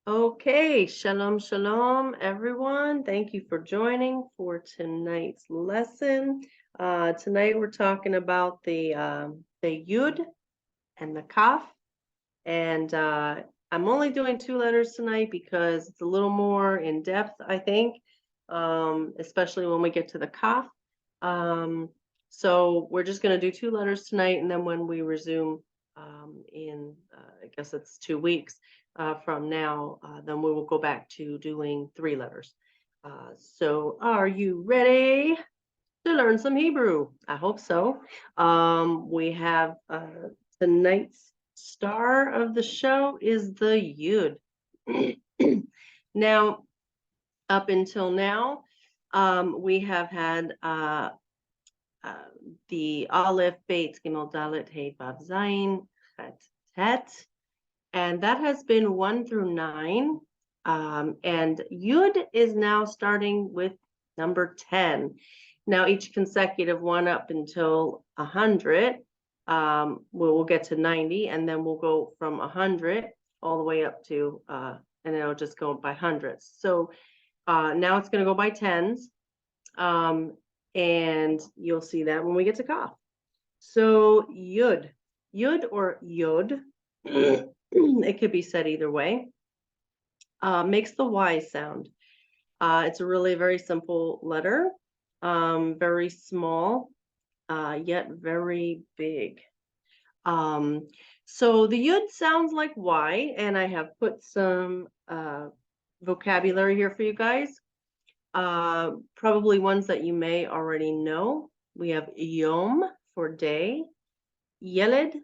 Okay, shalom, shalom, everyone. Thank you for joining for tonight's lesson. Tonight we're talking about the Yud and the Kaf, and I'm only doing two letters tonight because it's a little more in depth, I think, especially when we get to the Kaf. So we're just going to do two letters tonight, and then when we resume in, I guess it's 2 weeks from now, then we will go back to doing three letters. So are you ready to learn some Hebrew? I hope so. We have tonight's star of the show is the Yud. Now, up until now, we have had the Aleph, Beit, Gimel, Dalet, Hey, Vav, Zayin, Chet, Tet, and that has been 1 through 9. And Yud is now starting with number 10. Now, each consecutive one up until 100, we'll get to 90, and then we'll go from 100 all the way up to, and it'll just go by hundreds. So now it's going to go by tens, and you'll see that when we get to Kaf. So Yud or Yod, it could be said either way, makes the Y sound. It's a really very simple letter, very small, yet very big. So the Yud sounds like Y, and I have put some vocabulary here for you guys. Probably ones that you may already know. We have Yom for day, Yeled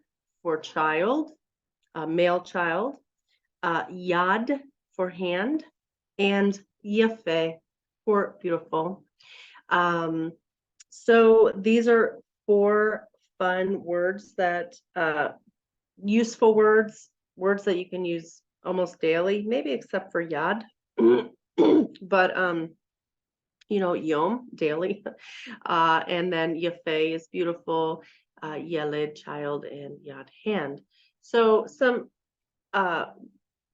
for child, male child, Yad for hand, and Yafeh for beautiful. So these are 4 fun words that, useful words that you can use almost daily, maybe except for Yad. But Yom, daily. And then Yafeh is beautiful, Yeled, child, and Yad, hand. So some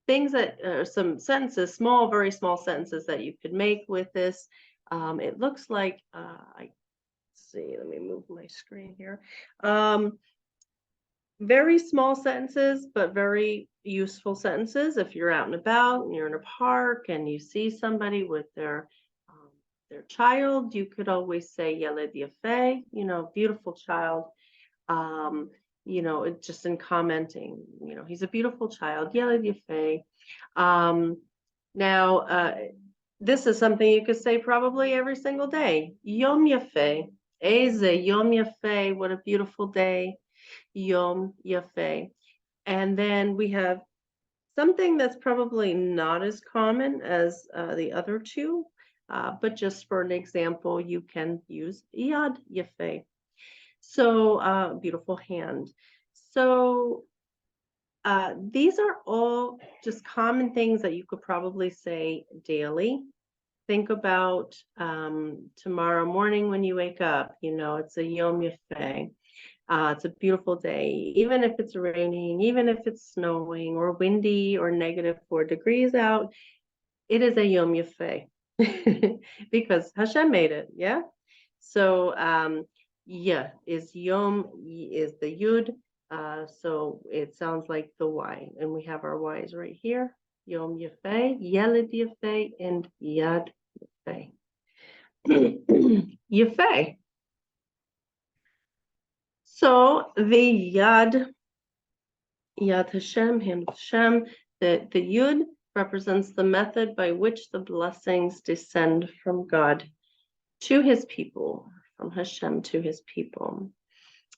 things that are some sentences, very small sentences that you could make with this. It looks like, see, let me move my screen here. Very small sentences, but very useful sentences. If you're out and about and you're in a park and you see somebody with their child, you could always say Yeled Yafeh, beautiful child. It's just in commenting, he's a beautiful child, Yeled Yafeh. Now, this is something you could say probably every single day. Yom Yafeh, Eze Yom Yafeh, what a beautiful day. Yom Yafeh. And then we have something that's probably not as common as the other two, but just for an example, you can use Yad Yafeh. So beautiful hand. So these are all just common things that you could probably say daily. Think about tomorrow morning when you wake up, it's a Yom Yafeh. It's a beautiful day, even if it's raining, even if it's snowing or windy or -4 degrees out, it is a Yom Yafeh because Hashem made it, yeah? So yeah is Yom, is the Yud, so it sounds like the Y, and we have our Y's right here, Yom Yafeh, Yeled Yafeh, and Yad Yafeh. Yafeh. So the Yad Hashem, hand of Hashem, the Yud represents the method by which the blessings descend from God to his people, from Hashem to his people.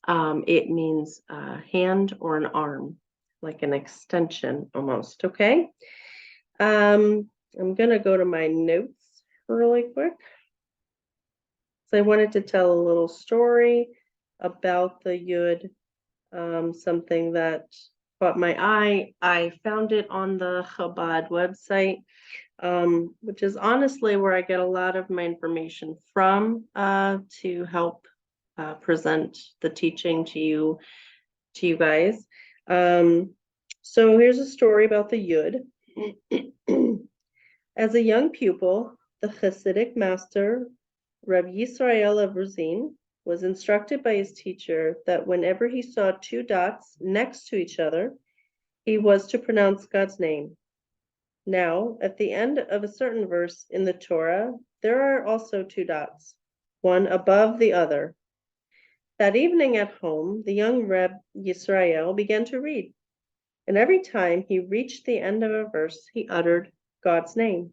It means a hand or an arm, like an extension almost, okay? I'm going to go to my notes really quick. So I wanted to tell a little story about the Yud, something that caught my eye. I found it on the Chabad website, which is honestly where I get a lot of my information from to help present the teaching to you guys. So here's a story about the Yud. As a young pupil, the Hasidic master, Reb Yisrael of Ruzin, was instructed by his teacher that whenever he saw two dots next to each other, he was to pronounce God's name. Now, at the end of a certain verse in the Torah, there are also two dots, one above the other. That evening at home, the young Reb Yisrael began to read, and every time he reached the end of a verse, he uttered God's name.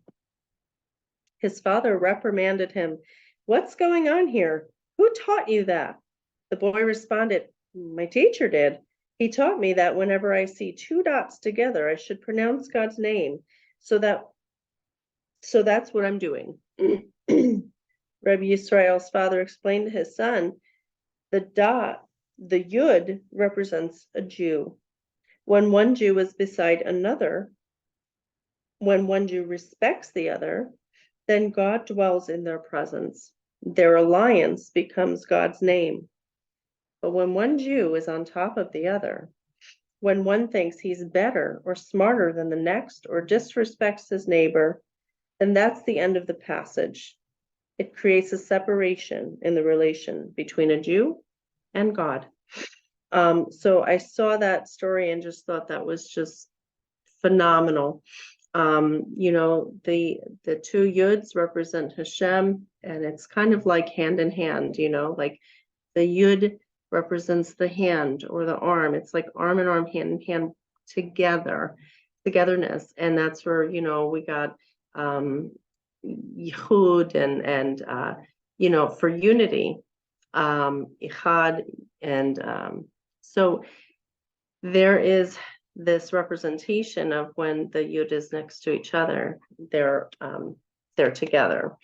His father reprimanded him. "What's going on here? Who taught you that?" The boy responded, "My teacher did. He taught me that whenever I see two dots together, I should pronounce God's name. So that's what I'm doing." Rabbi Yisrael's father explained to his son, the Yud represents a Jew. When one Jew is beside another, when one Jew respects the other, then God dwells in their presence. Their alliance becomes God's name. But when one Jew is on top of the other, when one thinks he's better or smarter than the next or disrespects his neighbor, then that's the end of the passage. It creates a separation in the relation between a Jew and God. So I saw that story and just thought that was just phenomenal. The two Yuds represent Hashem, and it's kind of like hand in hand, like the Yud represents the hand or the arm. It's like arm in arm, hand in hand togetherness. And that's where, we got Yehud and for unity, Ichad. And so there is this representation of when the Yud is next to each other, they're together.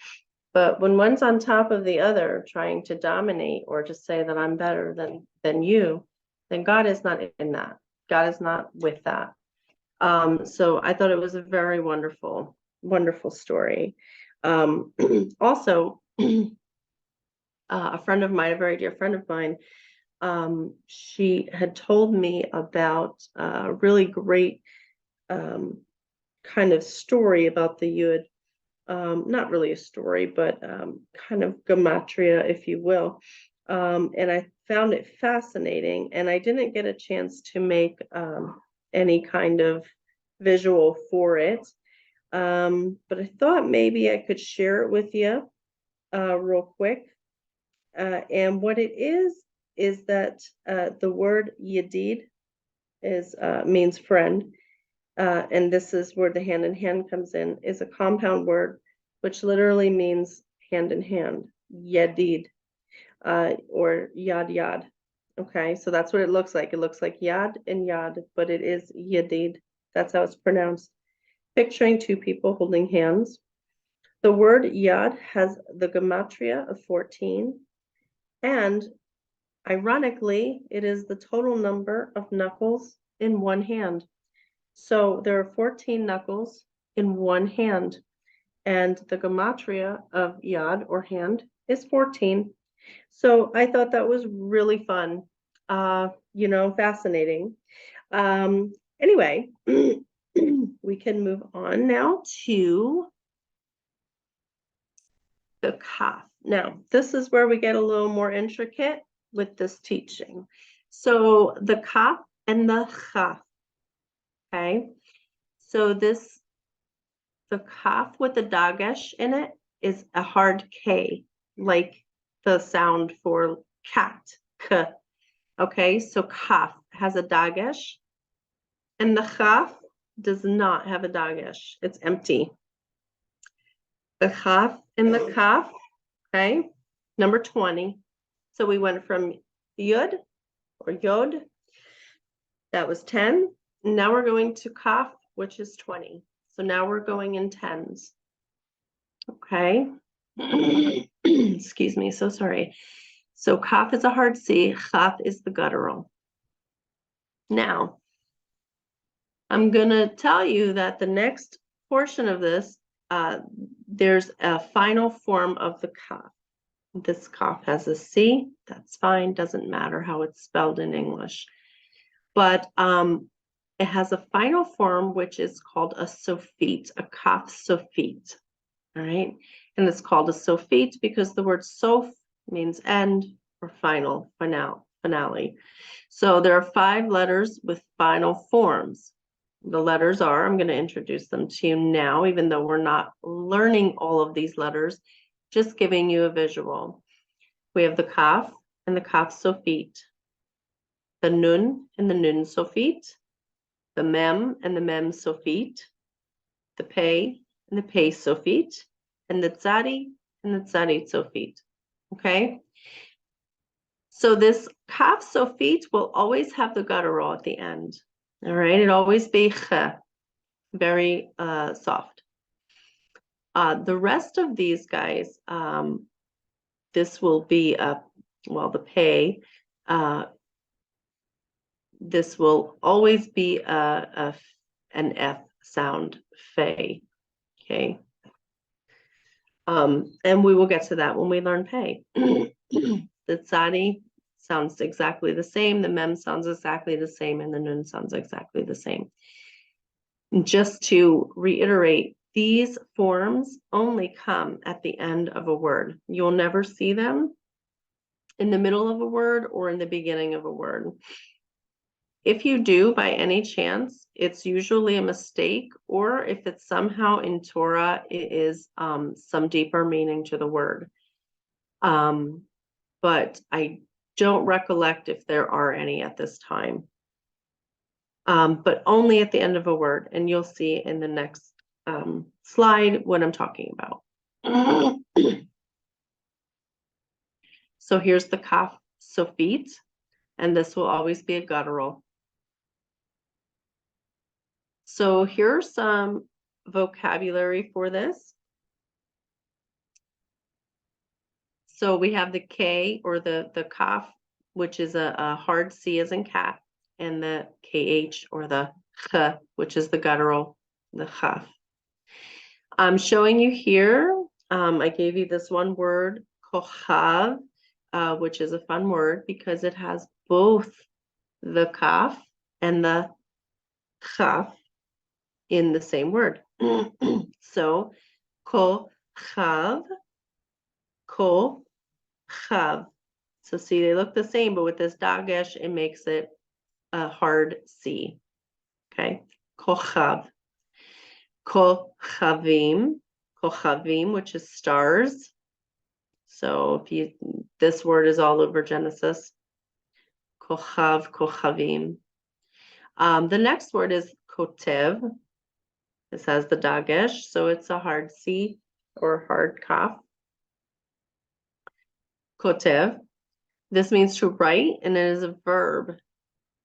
But when one's on top of the other, trying to dominate or to say that I'm better than you, then God is not in that. God is not with that. So I thought it was a very wonderful, wonderful story. Also, a friend of mine, a very dear friend of mine, she had told me about a really great kind of story about the Yud. Not really a story, but kind of gematria, if you will. And I found it fascinating, and I didn't get a chance to make any kind of visual for it. But I thought maybe I could share it with you real quick. And what it is that the word Yedid means friend. And this is where the hand in hand comes in, is a compound word, which literally means hand in hand, Yedid, or Yad Yad. Okay, so that's what it looks like. It looks like Yad and Yad, but it is Yedid. That's how it's pronounced. Picturing two people holding hands. The word Yad has the gematria of 14, and ironically, it is the total number of knuckles in one hand. So there are 14 knuckles in one hand, and the gematria of Yad, or hand, is 14. So I thought that was really fun, fascinating. Anyway, we can move on now to the Kaf. Now, this is where we get a little more intricate with this teaching. So the Kaf and the Chaf. Okay, so the Kaf with the dagesh in it is a hard K, like the sound for cat, K. Okay, so Kaf has a dagesh, and the Chaf does not have a dagesh. It's empty. The Chaf and the Kaf, okay, number 20. So we went from Yud or Yod, that was 10. Now we're going to Kaf, which is 20. So now we're going in tens. Okay. Excuse me, so sorry. So Kaf is a hard C, Chaf is the guttural. Now, I'm going to tell you that the next portion of this, there's a final form of the Kaf. This Kaf has a C, that's fine, doesn't matter how it's spelled in English. But It has a final form, which is called a sofit, a kaf sofit. All right. And it's called a sofit because the word sof means end or final, finale. So there are 5 letters with final forms. The letters are, I'm going to introduce them to you now, even though we're not learning all of these letters, just giving you a visual. We have the kaf and the kaf sofit, the nun and the nun sofit, the mem and the mem sofit, the pei and the pei sofit, and the tzadi and the tzadi sofit. Okay? So this kaf sofit will always have the guttural at the end. All right, it always be ch, very soft. The rest of these guys, this will be well, the pei. This will always be an F sound, fe. Okay. And we will get to that when we learn pei. The tzadi sounds exactly the same, the mem sounds exactly the same, and the nun sounds exactly the same. Just to reiterate, these forms only come at the end of a word. You'll never see them in the middle of a word or in the beginning of a word. If you do, by any chance, it's usually a mistake, or if it's somehow in Torah, it is some deeper meaning to the word. But I don't recollect if there are any at this time. But only at the end of a word, and you'll see in the next slide what I'm talking about. So here's the kaf sofit, and this will always be a guttural. So here's some vocabulary for this. So we have the K, or the kaf, which is a hard C as in cat, and the KH, or the ch, which is the guttural, the chaf. I'm showing you here, I gave you this one word, kochav, which is a fun word because it has both the kaf and the chaf in the same word. So, kochav, kochav. So see, they look the same, but with this dagesh, it makes it a hard C. Okay, kochav. Kochavim, kochavim, which is stars. So if this word is all over Genesis. Kochav, kochavim. The next word is kotev. This has the dagesh, so it's a hard C or hard kaf. Kotev. This means to write, and it is a verb.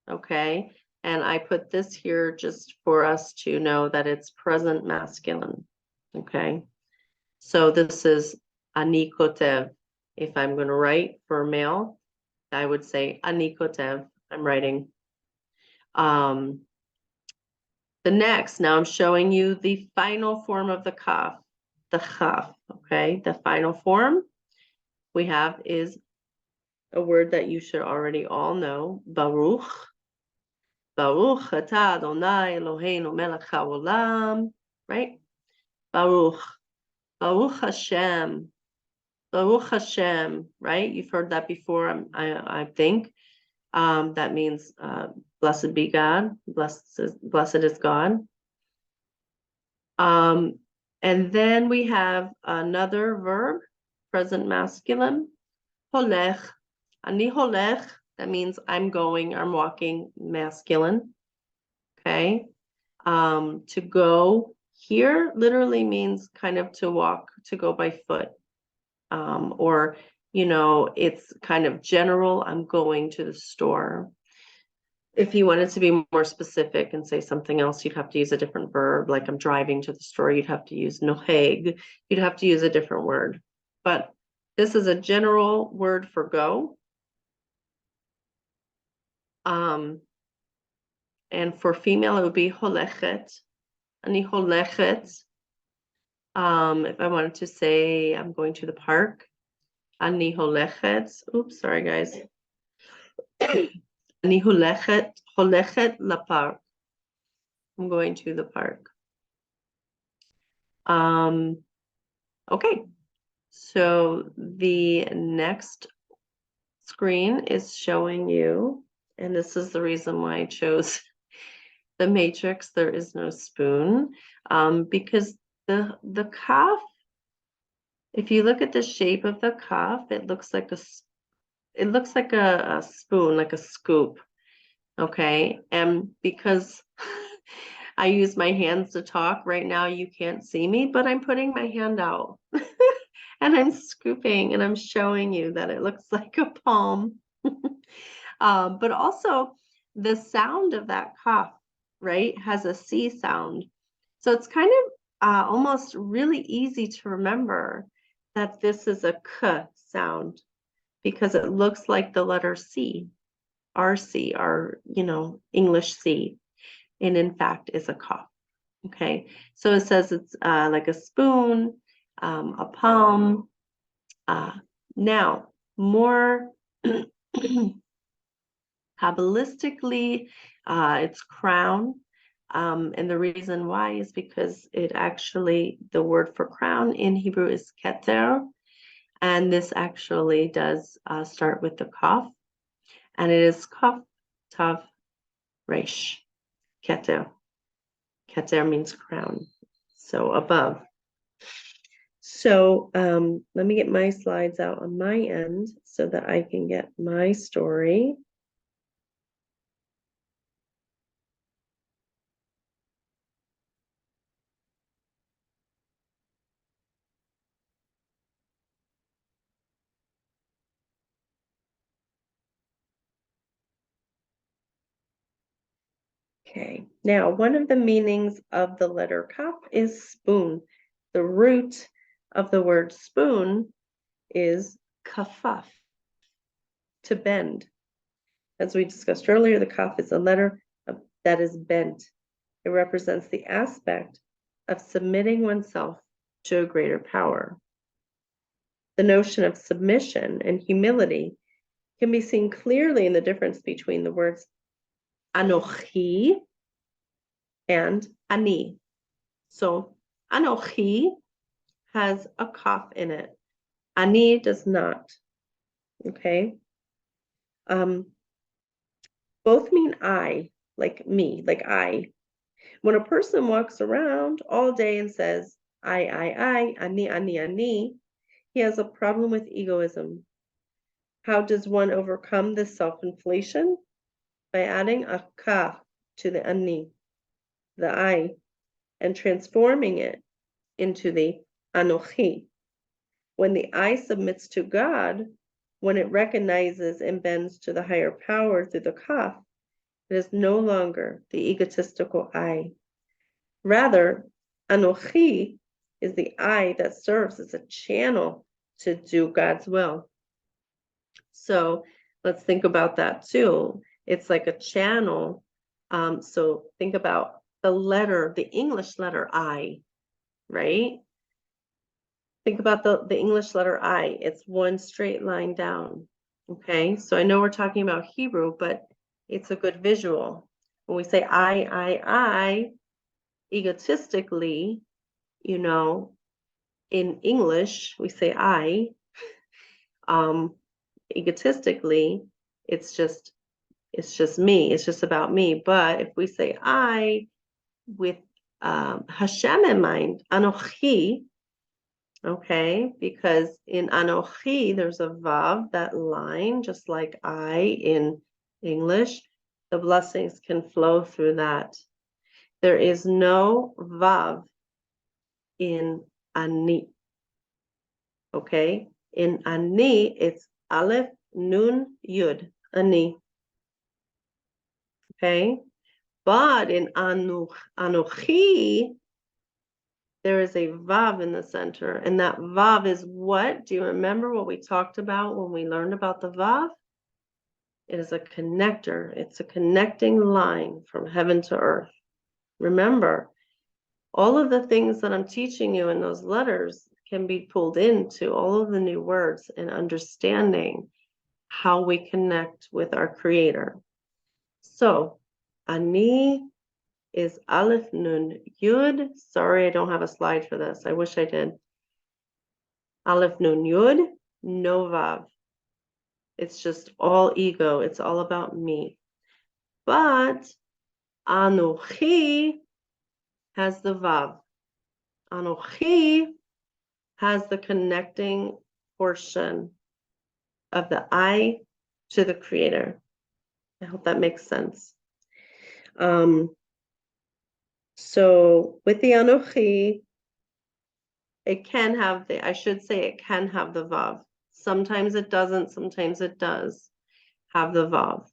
Okay, and I put this here just for us to know that it's present masculine. Okay, so this is ani kotev. If I'm going to write for a male, I would say ani kotev. I'm writing. The next, now I'm showing you the final form of the kaf, the chaf. Okay, the final form we have is a word that you should already all know, Baruch. Baruch atah Adonai Eloheinu melech haolam, right? Baruch, Baruch Hashem, Baruch Hashem, right? You've heard that before, I think. That means blessed be God, blessed is God. And then we have another verb, present masculine, holech, ani holech. That means I'm going, I'm walking, masculine. Okay. To go here literally means kind of to walk, to go by foot. Or, you know, it's kind of general, I'm going to the store. If you wanted to be more specific and say something else, you'd have to use a different verb. Like I'm driving to the store, you'd have to use noheg. You'd have to use a different word. But this is a general word for go. And for female, it would be holechet. Ani holechet. If I wanted to say I'm going to the park, ani holechet. Oops, sorry guys. Ani holechet lapark. I'm going to the park. Okay, so the next screen is showing you, and this is the reason why I chose the matrix. There is no spoon, because the kaf, if you look at the shape of the kaf, it looks like a spoon, like a scoop. Okay, and because I use my hands to talk right now, you can't see me, but I'm putting my hand out and I'm scooping and I'm showing you that it looks like a palm. But also the sound of that cough, right, has a C sound. So it's kind of almost really easy to remember that this is a K sound because it looks like the letter C, RC, our, English C, and in fact is a cough. Okay, so it says it's like a spoon, a palm. Now, more Kabbalistically, it's crown. And the reason why is because the word for crown in Hebrew is keter. And this actually does start with the kaf. And it is kaf, tav, resh, keter. Keter means crown. So above. So let me get my slides out on my end so that I can get my story. Okay, now one of the meanings of the letter kaf is spoon. The root of the word spoon is kafaf, to bend. As we discussed earlier, the kaf is a letter that is bent. It represents the aspect of submitting oneself to a greater power. The notion of submission and humility can be seen clearly in the difference between the words anochi and ani. So anochi has a kaf in it. Ani does not. Okay. Both mean I, like me, like I. When a person walks around all day and says, I, ani, he has a problem with egoism. How does one overcome this self-inflation? By adding a kaf to the ani, the I, and transforming it into the anochi. When the I submits to God, when it recognizes and bends to the higher power through the kaf, it is no longer the egotistical I. Rather, anochi is the I that serves as a channel to do God's will. So let's think about that too. It's like a channel. So think about the English letter I, right? Think about the English letter I. It's one straight line down. Okay, so I know we're talking about Hebrew, but it's a good visual. When we say I, egotistically, in English, we say I. Egotistically, it's just me. It's just about me. But if we say I with Hashem in mind, Anochi, okay, because in Anochi, there's a Vav, that line, just like I in English, the blessings can flow through that. There is no Vav in Ani, okay? In Ani, it's Aleph, Nun, Yud, Ani, okay? But in Anochi, there is a Vav in the center, and that Vav is what? Do you remember what we talked about when we learned about the Vav? It is a connector. It's a connecting line from heaven to earth. Remember, all of the things that I'm teaching you in those letters can be pulled into all of the new words and understanding how we connect with our Creator. So, Ani is Aleph Nun Yud. Sorry, I don't have a slide for this. I wish I did. Aleph Nun Yud, no Vav. It's just all ego. It's all about me. But Anochi has the Vav. Anochi has the connecting portion of the I to the creator. I hope that makes sense. So with the Anochi, it can have I should say it can have the Vav. Sometimes it doesn't, sometimes it does have the Vav.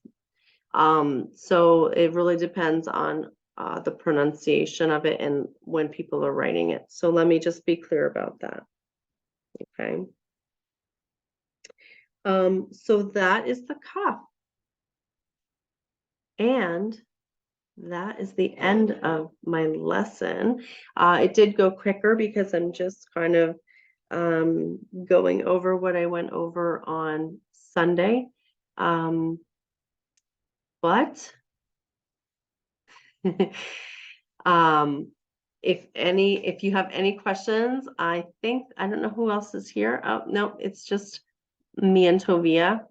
So it really depends on the pronunciation of it and when people are writing it. So let me just be clear about that. Okay. So that is the Kaf. And that is the end of my lesson. It did go quicker because I'm just kind of going over what I went over on Sunday. But if you have any questions, I don't know who else is here. Oh, no, it's just me and Tovia.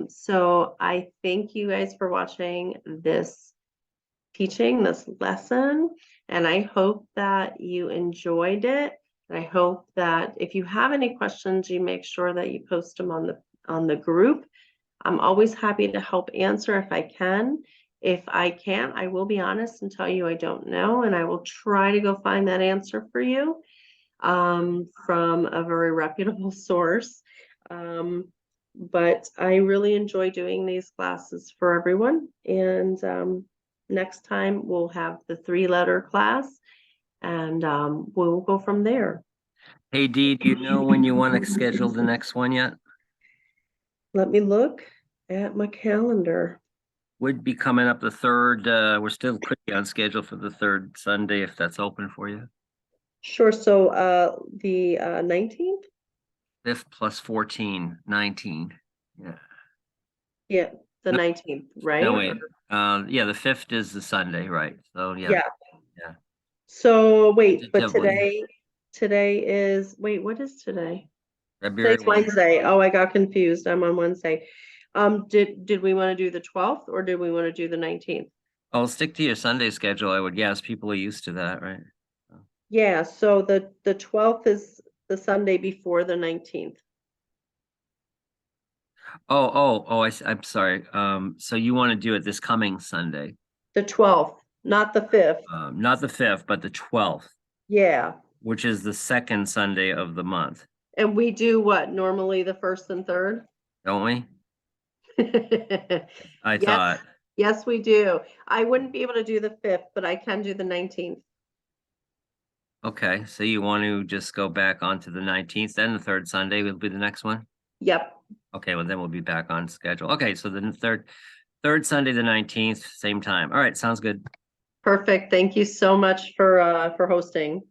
So I thank you guys for watching this teaching, this lesson, and I hope that you enjoyed it. And I hope that if you have any questions, you make sure that you post them on the group. I'm always happy to help answer if I can. If I can't, I will be honest and tell you I don't know, and I will try to go find that answer for you from a very reputable source. But I really enjoy doing these classes for everyone. And next time we'll have the 3-letter class, and we'll go from there. Hey, Dee, do you know when you want to schedule the next one yet? Let me look at my calendar. Would be coming up the 3rd. We're still pretty on schedule for the 3rd Sunday, if that's open for you. Sure. So the 19th? 5th plus 14, 19. Yeah. Yeah, the No, 19th, right? No, wait. Yeah, the 5th is the Sunday, right? So yeah. Yeah. Yeah. So wait, but Tentatively. today is, wait, what is today? February Today's 1. Wednesday. Oh, I got confused. I'm on Wednesday. Did we want to do the 12th or did we want to do the 19th? I'll stick to your Sunday schedule, I would guess. People are used to that, right? Yeah, so the 12th is the Sunday before the 19th. Oh, I'm sorry. So you want to do it this coming Sunday? The 12th, not the 5th. Not the 5th, but the 12th, Yeah. which is the second Sunday of the month, And we do what? Normally the 1st and 3rd? don't we? I Yes, thought. yes, we do. I wouldn't be able to do the 5th, but I can do the 19th. Okay, so you want to just go back onto the 19th, then the 3rd Sunday will be the next one? Yep. Okay, well, then we'll be back on schedule. Okay, so the third Sunday, the 19th, same time. All right, sounds good. Perfect. Thank you so much for hosting.